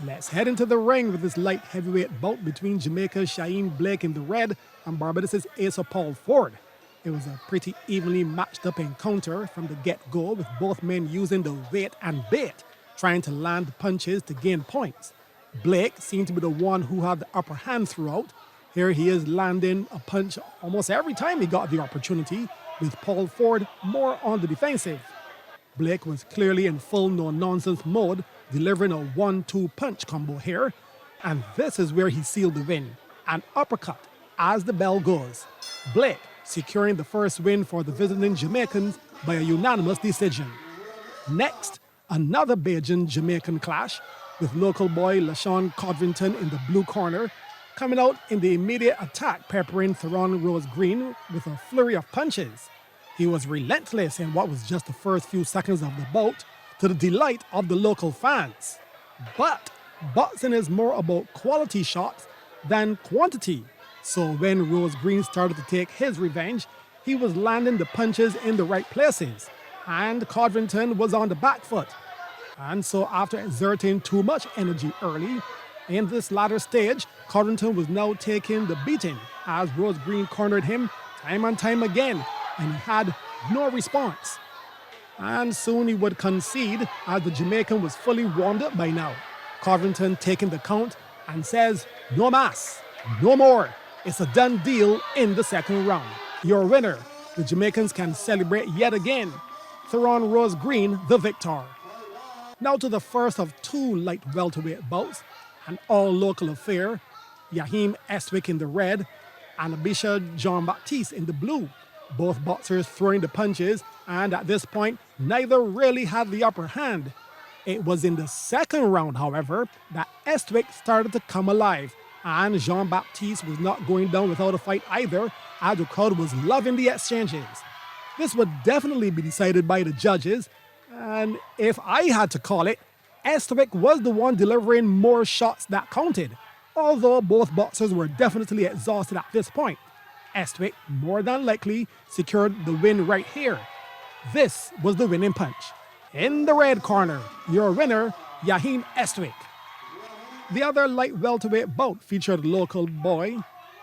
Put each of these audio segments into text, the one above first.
Let's head into the ring with this light heavyweight bout between Jamaica's Shaheen Blake in the red and Barbados' Asa Paul Ford. It was a pretty evenly matched up encounter from the get-go, with both men using the weight and bait, trying to land punches to gain points. Blake seemed to be the one who had the upper hand throughout. Here he is landing a punch almost every time he got the opportunity, with Paul Ford more on the defensive. Blake was clearly in full no-nonsense mode, delivering a 1-2 punch combo here, and this is where he sealed the win. An uppercut as the bell goes. Blake securing the first win for the visiting Jamaicans by a unanimous decision. Next, another Bajan Jamaican clash, with local boy LaShawn Codrington in the blue corner, coming out in the immediate attack, peppering Theron Rose Green with a flurry of punches. He was relentless in what was just the first few seconds of the bout, to the delight of the local fans. But boxing is more about quality shots than quantity. So when Rose Green started to take his revenge, he was landing the punches in the right places, and Codrington was on the back foot. And so after exerting too much energy early, in this latter stage, Codrington was now taking the beating as Rose Green cornered him time and time again, and he had no response. And soon he would concede, as the Jamaican was fully warmed up by now. Codrington taking the count and says, "No mas, no more. It's a done deal in the second round. Your winner." The Jamaicans can celebrate yet again. Theron Rose Green, the victor. Now to the first of two light welterweight bouts, an all-local affair. Yahim Estwick in the red and Abisha Jean-Baptiste in the blue. Both boxers throwing the punches, and at this point, neither really had the upper hand. It was in the second round, however, that Estwick started to come alive, and Jean-Baptiste was not going down without a fight either, as the crowd was loving the exchanges. This would definitely be decided by the judges, and if I had to call it, Estwick was the one delivering more shots that counted, although both boxers were definitely exhausted at this point. Estwick, more than likely, secured the win right here. This was the winning punch. In the red corner, your winner, Yahim Estwick. The other light welterweight bout featured local boy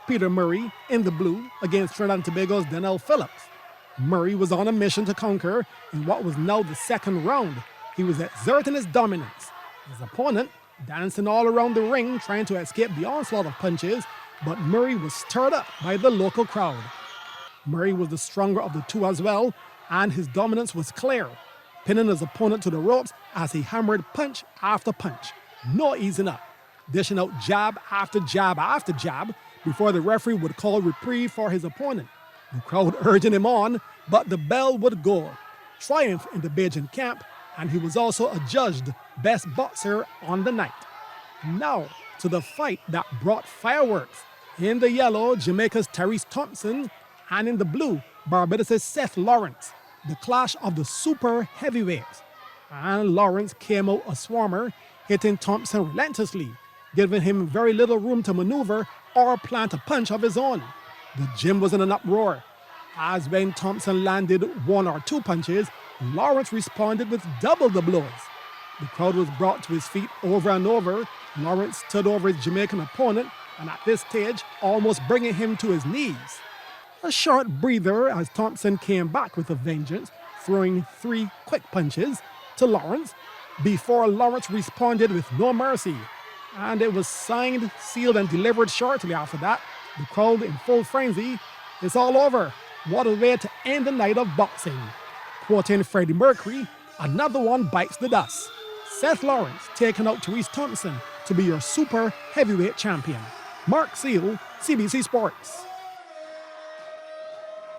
Peter Murray in the blue against Trinidad and Tobago's Donnell Phillips. Murray was on a mission to conquer in what was now the second round. He was exerting his dominance. His opponent dancing all around the ring trying to escape the onslaught of punches, but Murray was stirred up by the local crowd. Murray was the stronger of the two as well, and his dominance was clear, pinning his opponent to the ropes as he hammered punch after punch, no easing up, dishing out jab after jab after jab before the referee would call reprieve for his opponent. The crowd urging him on, but the bell would go. Triumph in the Bajan camp, and he was also adjudged best boxer on the night. Now, to the fight that brought fireworks. In the yellow, Jamaica's Tyrese Thompson, and in the blue, Barbados' Seth Lawrence, the clash of the super heavyweights. And Lawrence came out a swarmer, hitting Thompson relentlessly, giving him very little room to maneuver or plant a punch of his own. The gym was in an uproar, as when Thompson landed one or two punches, Lawrence responded with double the blows. The crowd was brought to his feet over and over. Lawrence stood over his Jamaican opponent, and at this stage, almost bringing him to his knees. A short breather as Thompson came back with a vengeance, throwing 3 quick punches to Lawrence, before Lawrence responded with no mercy. And it was signed, sealed, and delivered shortly after that. The crowd in full frenzy. "It's all over. What a way to end the night of boxing." Quoting Freddie Mercury, "Another one bites the dust." Seth Lawrence taking out Tyrese Thompson to be your super heavyweight champion. Mark Seale, CBC Sports.